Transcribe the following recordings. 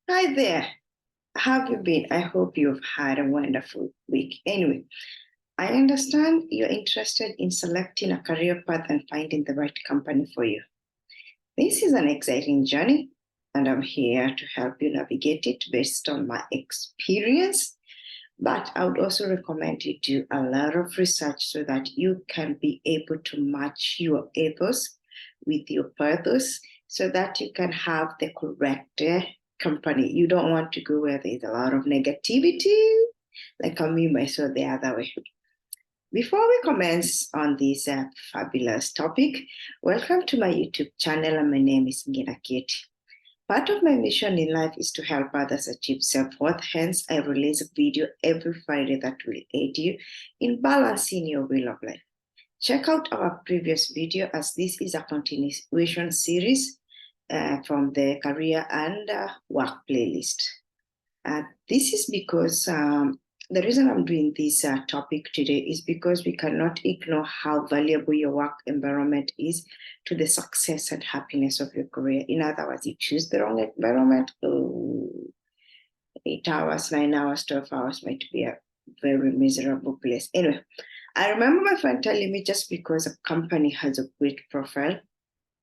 Hi there. How have you been? I hope you've had a wonderful week. Anyway, I understand you're interested in selecting a career path and finding the right company for you. This is an exciting journey, and I'm here to help you navigate it based on my experience. But I would also recommend you do a lot of research so that you can be able to match your ethos with your purpose so that you can have the correct company. You don't want to go where there's a lot of negativity, like I mean myself the other way. Before we commence on this fabulous topic, welcome to my YouTube channel, and my name is Ngina Kate. Part of my mission in life is to help others achieve self-worth. Hence, I release a video every Friday that will aid you in balancing your wheel of life. Check out our previous video, as this is a continuation series from the career and work playlist. This is because the reason I'm doing this topic today is because we cannot ignore how valuable your work environment is to the success and happiness of your career. In other words, you choose the wrong environment, 8 hours, 9 hours, 12 hours might be a very miserable place. Anyway, I remember my friend telling me just because a company has a great profile,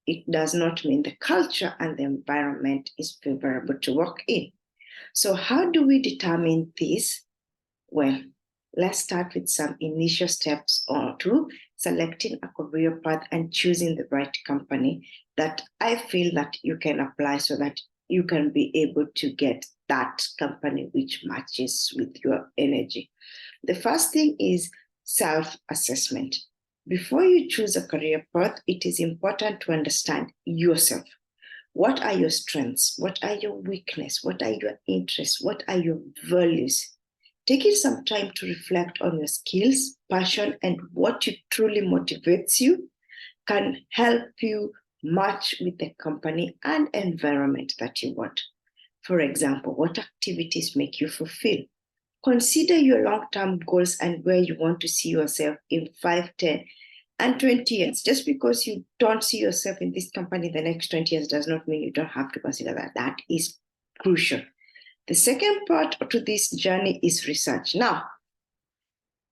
it does not mean the culture and the environment is favorable to work in. So how do we determine this? Well, let's start with some initial steps to selecting a career path and choosing the right company that I feel that you can apply so that you can be able to get that company which matches with your energy. The first thing is self-assessment. Before you choose a career path, it is important to understand yourself. What are your strengths? What are your weaknesses? What are your interests? What are your values? Taking some time to reflect on your skills, passion, and what truly motivates you can help you match with the company and environment that you want. For example, what activities make you fulfill? Consider your long-term goals and where you want to see yourself in 5, 10, and 20 years. Just because you don't see yourself in this company the next 20 years does not mean you don't have to consider that. That is crucial. The second part to this journey is research. Now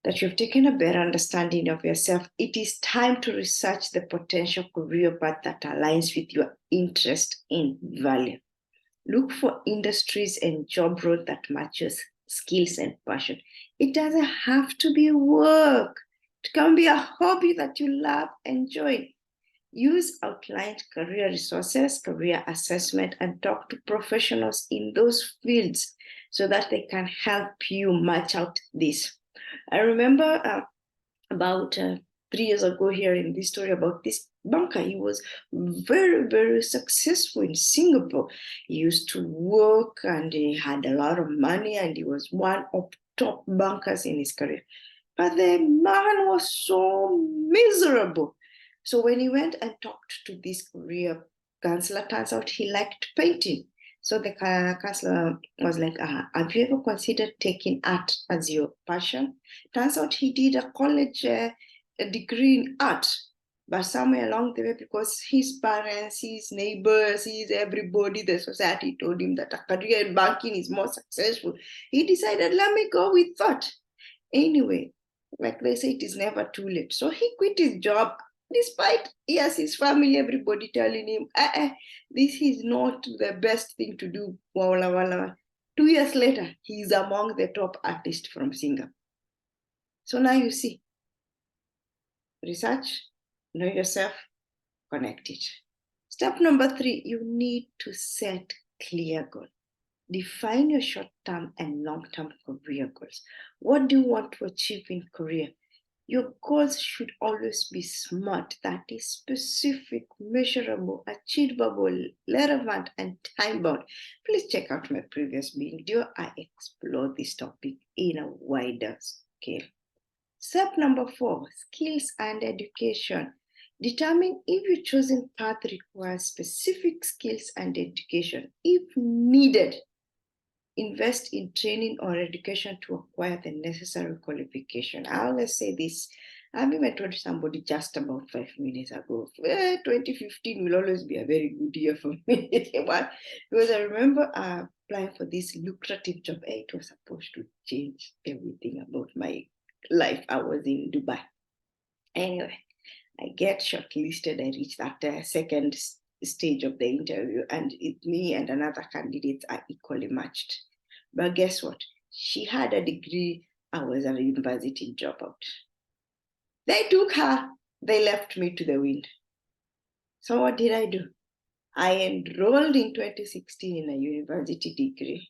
that you've taken a better understanding of yourself, it is time to research the potential career path that aligns with your interest in value. Look for industries and job roles that matches skills and passion. It doesn't have to be work. It can be a hobby that you love, enjoy. Use outlined career resources, career assessment, and talk to professionals in those fields so that they can help you match out this. I remember about 3 years ago hearing this story about this banker. He was very, very successful in Singapore. He used to work and he had a lot of money and he was one of top bankers in his career. But the man was so miserable. So when he went and talked to this career counselor, turns out he liked painting. So the counselor was like, have you ever considered taking art as your passion? Turns out he did a college degree in art. But somewhere along the way, because his parents, his neighbors, his everybody, the society told him that a career in banking is more successful, he decided, let me go with thought. Anyway, like they say, it is never too late. So he quit his job, despite, yes, his family, everybody telling him, this is not the best thing to do. 2 years later, he's among the top artists from Singapore. So now you see, research, know yourself, connect it. Step number 3, you need to set clear goals. Define your short-term and long-term career goals. What do you want to achieve in career? Your goals should always be smart, that is specific, measurable, achievable, relevant, and time-bound. Please check out my previous video. I explore this topic in a wider scale. Step number 4, skills and education. Determine if your chosen path requires specific skills and education. If needed, invest in training or education to acquire the necessary qualification. I always say this. I've even told somebody just about 5 minutes ago, 2015 will always be a very good year for me. Because I remember applying for this lucrative job. It was supposed to change everything about my life. I was in Dubai. Anyway, I get shortlisted. I reach that second stage of the interview, and me and another candidate are equally matched. But guess what? She had a degree. I was a university dropout. They took her. They left me to the wind. So what did I do? I enrolled in 2016 in a university degree.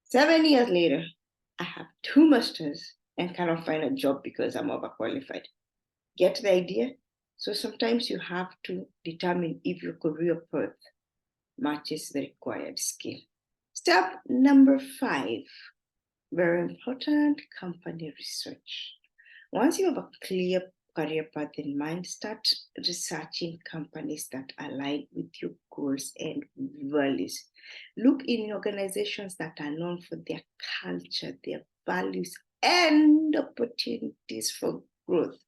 7 years later, I have 2 masters and cannot find a job because I'm overqualified. Get the idea? So sometimes you have to determine if your career path matches the required skill. Step number 5, very important, company research. Once you have a clear career path in mind, start researching companies that align with your goals and values. Look in organizations that are known for their culture, their values, and opportunities for growth.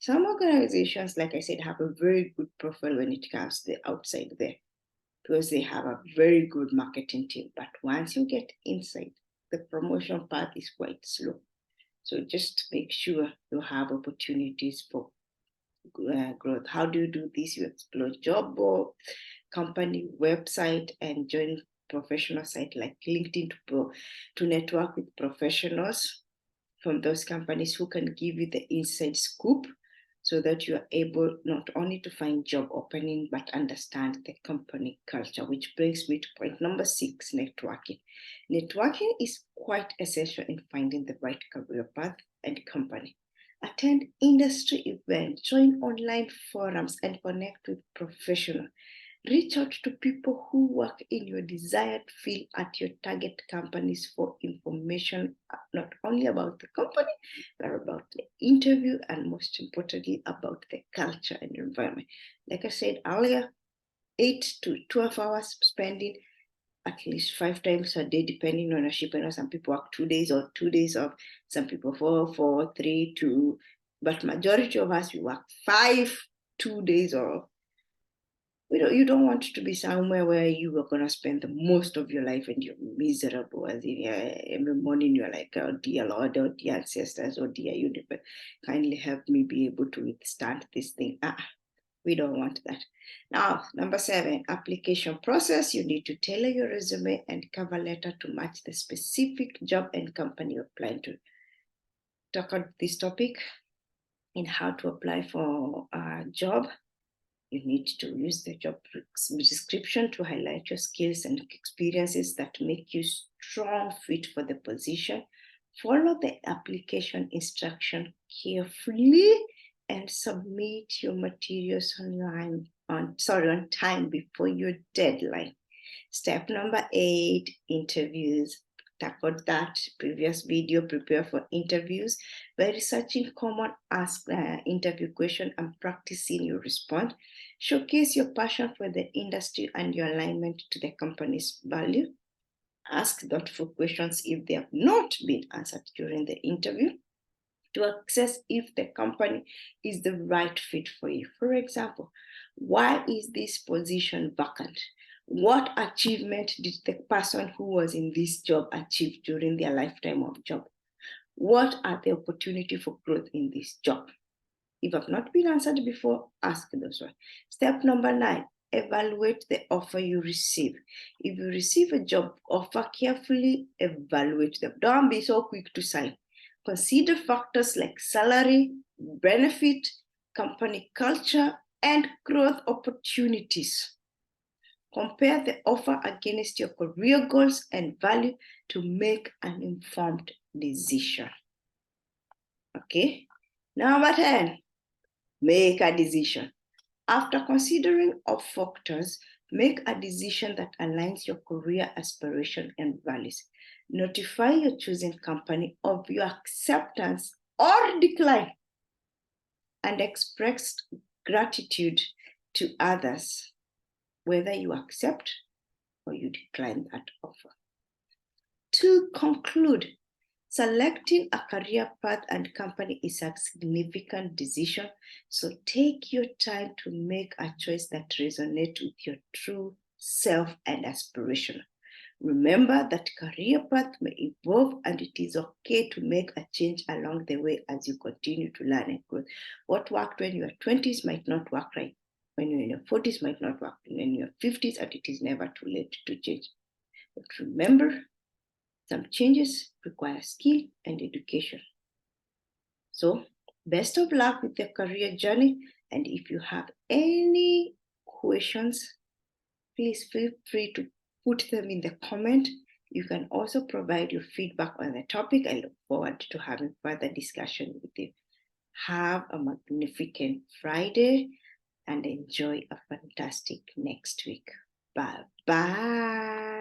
Some organizations, like I said, have a very good profile when it comes to the outside there, because they have a very good marketing team. But once you get inside, the promotion path is quite slow. So just make sure you have opportunities for growth. How do you do this? You explore job board, company website, and join professional site like LinkedIn to network with professionals from those companies who can give you the inside scoop, so that you are able not only to find job opening, but understand the company culture, which brings me to point number 6, networking. Networking is quite essential in finding the right career path and company. Attend industry events, join online forums, and connect with professionals. Reach out to people who work in your desired field at your target companies for information, not only about the company, but about the interview, and most importantly, about the culture and environment. Like I said earlier, 8 to 12 hours spending at least 5 times a day, depending on a ship. I know some people work 2 days or 2 days off, some people 4, 3, 2, but majority of us, we work 5, 2 days off. You don't want to be somewhere where you are going to spend the most of your life and you're miserable. As in, every morning you're like, oh dear Lord, oh dear ancestors, oh dear universe, kindly help me be able to withstand this thing. We don't want that. Now, number 7, application process. You need to tailor your resume and cover letter to match the specific job and company you're applying to. Talk about this topic in how to apply for a job. You need to use the job description to highlight your skills and experiences that make you strong fit for the position. Follow the application instruction carefully and submit your materials on time before your deadline. Step number 8, interviews. Tackled that previous video. Prepare for interviews by researching common asked interview questions and practicing your response. Showcase your passion for the industry and your alignment to the company's value. Ask thoughtful questions if they have not been answered during the interview, to assess if the company is the right fit for you. For example, why is this position vacant? What achievement did the person who was in this job achieve during their lifetime of job? What are the opportunities for growth in this job? If have not been answered before, ask those ones. Step number 9, evaluate the offer you receive. If you receive a job offer, carefully evaluate them. Don't be so quick to sign. Consider factors like salary, benefit, company culture, and growth opportunities. Compare the offer against your career goals and value to make an informed decision. Okay, number 10, make a decision. After considering all factors, make a decision that aligns your career aspiration and values. Notify your chosen company of your acceptance or decline, and express gratitude to others, whether you accept or you decline that offer. To conclude, selecting a career path and company is a significant decision, so take your time to make a choice that resonates with your true self, and aspirational. Remember that career path may evolve, and it is okay to make a change along the way as you continue to learn and grow. What worked when you are 20s might not work right when you're in your 40s, might not work when you're 50s, and it is never too late to change. But remember, some changes require skill and education. So, best of luck with your career journey. And if you have any questions, please feel free to put them in the comment. You can also provide your feedback on the topic. I look forward to having further discussion with you. Have a magnificent Friday and enjoy a fantastic next week. Bye-bye.